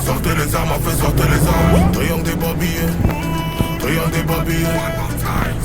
Sortez les armes, feu, sortez les armes. Triangle des babillés, triangle des babillés.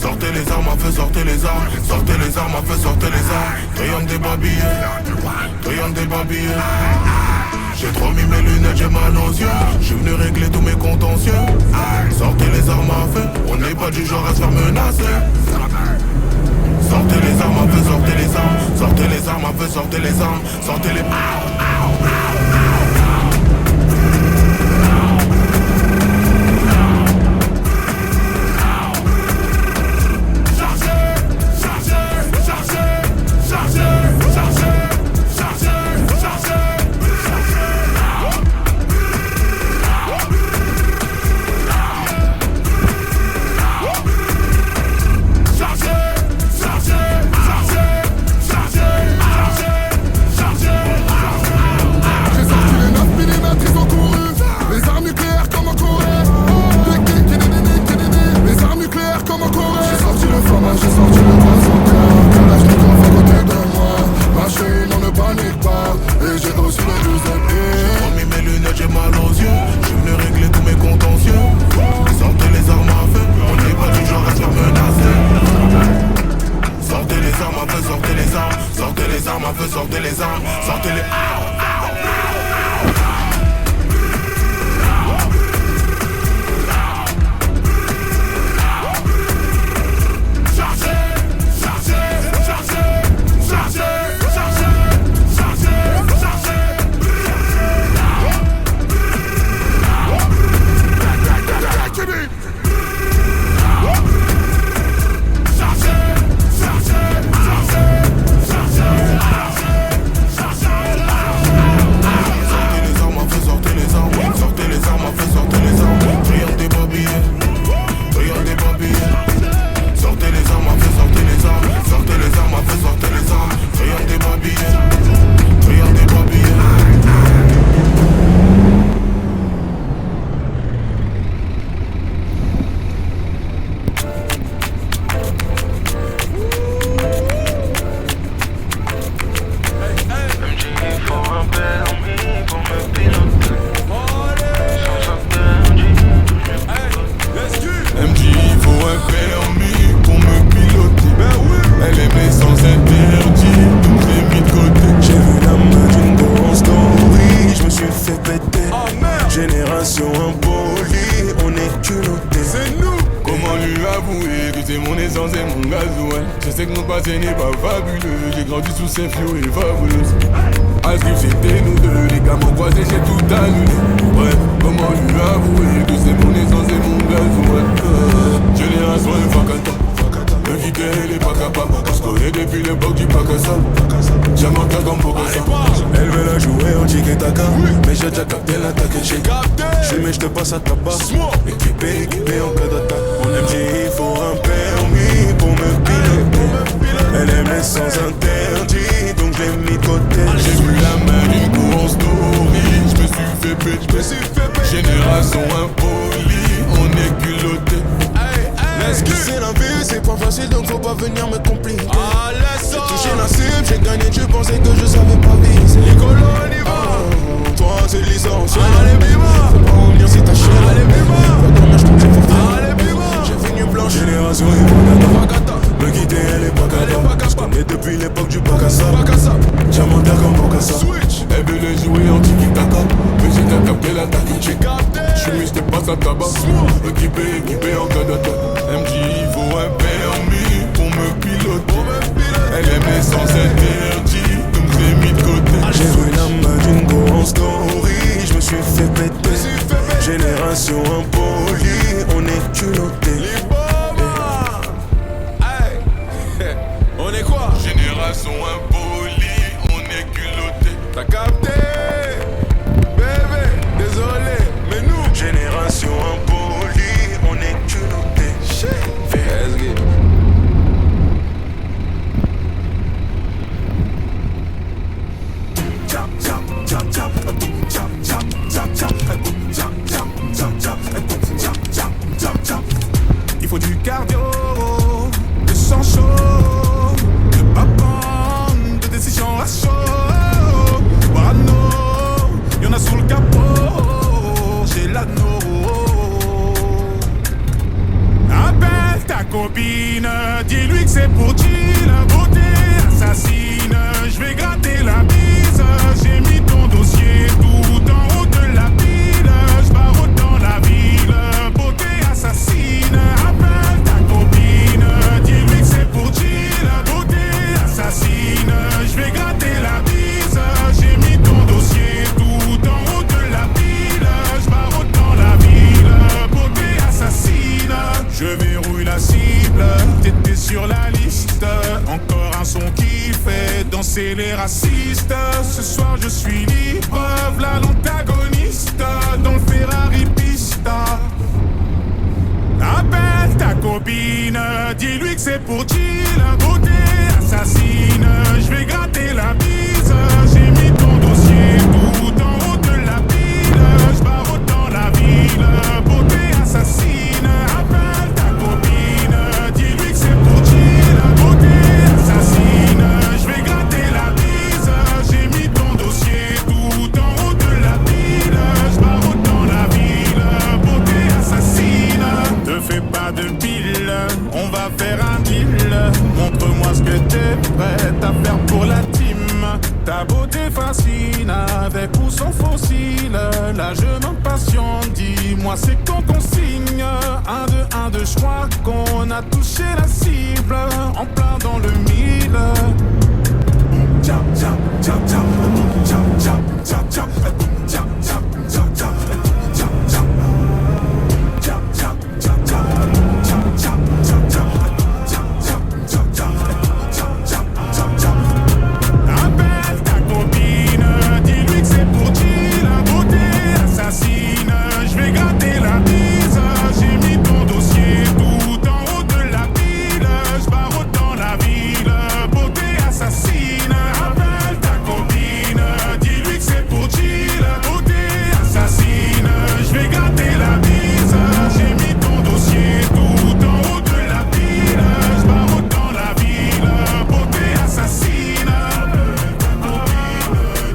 Sortez les armes, feu, sortez les armes. Sortez les armes, feu, sortez les armes. Triangle des babillés, triangle des babillés. J'ai trop mis mes lunettes, j'ai mal aux yeux. J'suis venu régler tous mes contentieux. Sortez les armes à feu, on n'est pas du genre à se faire menacer. Sortez les armes à feu, sortez les armes. Sortez les armes à feu, sortez les armes. Sortez les... J'ai sorti le bazooka, calage de coffre à côté de moi. Machine, on ne panique pas, et j'ai reçu le deuxième. J'ai remis mes lunettes, j'ai mal aux yeux. J'suis venu régler tous mes contentieux. Sortez les armes à feu, on n'est pas du genre à se faire menacer. Sortez les armes à feu, sortez les armes. Sortez les armes à feu, sortez les armes. Sortez les... C'est fio et fabuleuse. À ce que c'était nous deux, les gamins croisés, j'ai tout annulé. Ouais, comment lui avouer que c'est mon essence et mon gaz, ouais. Génération et Fakata. Me quitter, elle est pas capable. On se connaît depuis l'époque du Pacassa. Jamaica comme Bogassa. Elle veut la jouer en tiki-taka. Mais j'ai déjà capté l'attaque. J'suis mais j'te passe à tabac. Équipé en cas d'attaque. Mon MJ, il faut un permis pour me piloter. Elle aime les sens interdits, donc je l'ai mis de côté. J'ai vu la main d'une course story, je me suis fait péter. Génération impolie, on est culotté. C'est la vie, c'est pas facile donc faut pas venir me compliquer. J'ai touché la cible, j'ai gagné, tu pensais que je savais pas viser. Nicolas, on y va. Toi c'est licencié. Allez, bima. Faut pas revenir si t'as chier. Allez, bima. Faut dormir, j't'en j'ai forfait. Allez, bima. J'ai fini blanche. Génération et Fakata. Me quitter, elle est pas capable. J'connais depuis l'époque du Pacassa. Jamaica comme Bogassa. Elle veut les jouer en tiki-taka. Mais j'ai déjà capté l'attaque. J'suis mis, j'te passe à tabac. Équipé en cas d'attaque. MJ, il faut un permis pour me piloter. Elle aime les sens interdits, donc je l'ai mis de côté. J'ai vu la main d'une go en story, je me suis fait péter. Génération impolie, on est culotté. On est quoi? Génération impolie, on est culotté. T'as capté? Bébé, désolé, mais nous Génération impolie, on est culotté. Let's get Il faut du cardio, du sang chaud, de pas prendre de décision à chaud. Boire les racistes. Ce soir je suis libre, v'là l'antagoniste dans le Ferrari Pista. Appelle ta copine, dis-lui que c'est pour chill. Beauté assassine, je vais gratter la bise. J'ai mis ton dossier tout en haut de la pile. J'barre dans la ville, beauté assassine. Appelle ta copine, dis-lui que c'est pour chill. Beauté assassine, je vais gratter la bise. J'ai mis ton dossier tout en haut de la pile. J'barre dans la ville, beauté assassine. Ne fais pas de pile, on va faire un deal. Montre-moi ce que t'es prête à faire pour la team. Ta beauté fascine, avec ou sans fossile. Là je m'impatiente, dis-moi c'est quand qu'on signe. 1, 2, 1, 2, je crois qu'on a touché la cible. En plein dans le mille. Tchap, tchap, tchap, tchap, tchap, tchap, tchap, tchap, tchap, tchap, tchap, tchap. Appelle ta copine, dis-lui que c'est pour chill. La beauté assassine, je vais gratter la bise. J'ai mis ton dossier tout en haut de la pile. J'barre dans la ville, beauté assassine. Appelle ta copine, dis-lui que c'est pour chill. La beauté assassine, je vais gratter la bise. J'ai mis ton dossier tout en haut de la pile. J'barre dans la ville, beauté assassine.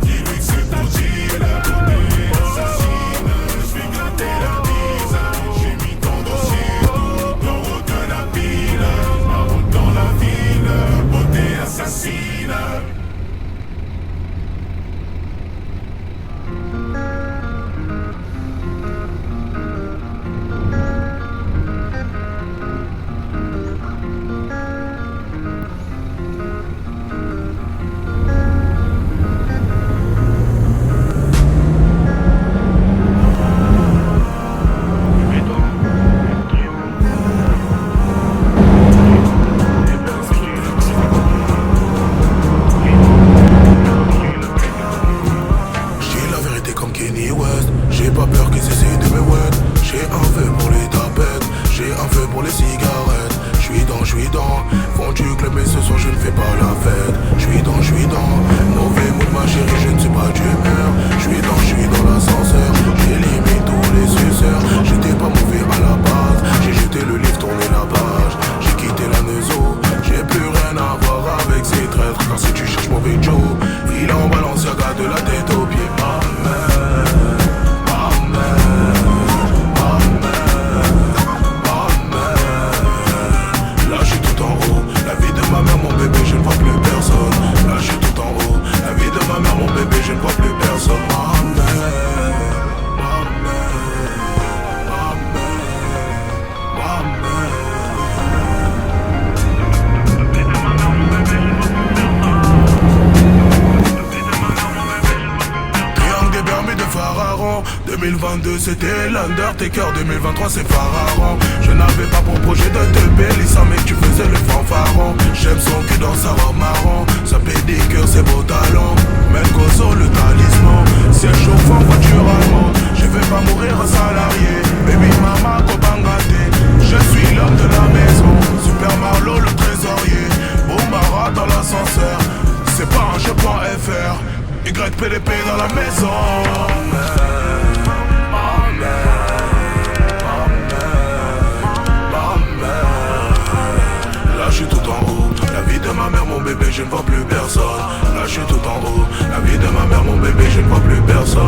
Dis-lui que c'est pour chill. La beauté assassine, je vais gratter la bise. J'ai mis ton dossier tout en haut de la pile. J'barre dans la ville, beauté assassine. J'ai la vérité comme Kenny West. J'ai pas peur qu'ils essayent de me wet. J'ai un feu pour les tapettes. J'ai un feu pour les cigarettes. J'suis dans. Font du club mais ce soir je ne fais pas la fête. J'suis dans. Mauvais mood ma chérie, je ne suis pas d'humeur. J'suis dans l'ascenseur. J'élimine tous les suceurs. J'étais pas mauvais à la base. J'ai jeté le livre, tourné la page. J'ai quitté la neuzo. J'ai plus rien à voir avec ces traîtres. Car si tu cherches mauvais Joe, il en balance, y'a de la tête aux pieds. Là je suis tout en haut, la vie de ma mère, mon bébé, je ne vois plus personne. Là je suis tout en haut, la vie de ma mère, mon bébé, je ne vois plus personne. Triangle des Bermudes de Pharaon. 2022 c'était l'Undertaker, 2023 c'est Pharaon. Je n'avais pas pour projet de te bélissant mais tu faisais le fanfaron. J'aime son cul dans sa robe marron, sa pédicure ses beaux talons. Melgozo le talisman, ciel chauffant voiture allemande. Je vais pas mourir un salarié, baby mama Kobangate. Je suis l'homme de la maison, Super Marlo le trésorier. Bombara dans l'ascenseur, c'est pas un jeu.fr. YPDP dans la maison. Là je suis tout en haut, la vie de ma mère, mon bébé, je ne vois plus personne. Là je suis tout en haut, la vie de ma mère, mon bébé, je ne vois plus personne.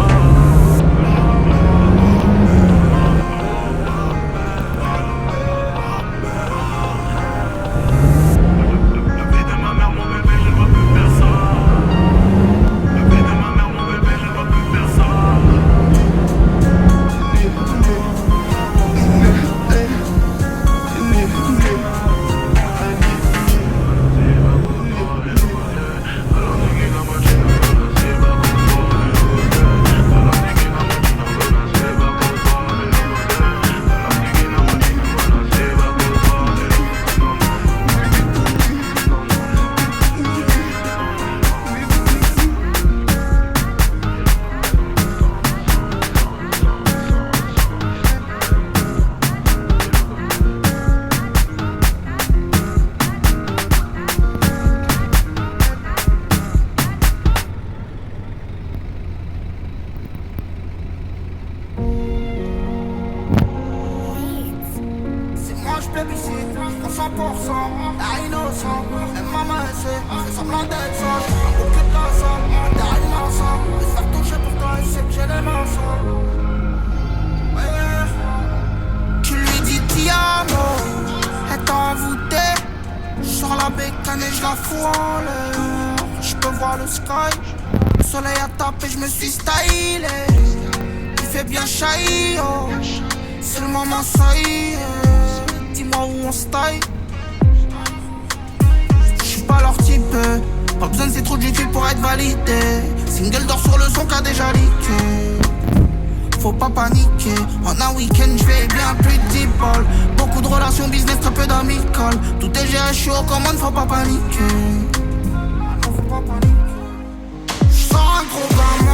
T'es innocent, même maman elle sait, c'est semblant d'être sage. Un bouquet de la salle, t'es innocent. Je vais faire toucher pour toi, il sait que j'ai les mains sales. Ouais. Tu lui dis ti amo, elle t'a envoûté. J'sors la bécane et j'la fous en l'air. J'peux voir le sky, le soleil a tapé, j'me suis stylé. Il fait bien chahi, oh. C'est le moment, ça y est. Dis-moi où on se taille. J'suis pas leur type, pas besoin de ces trous de YouTube pour être validé. Single d'or sur le son qu'a déjà leaké. Faut pas paniquer, en un week-end j'vais bien plus de 10 balles. Beaucoup de relations business, très peu d'amicales. Tout est géré, j'suis aux commandes, faut pas paniquer. Non, faut pas paniquer.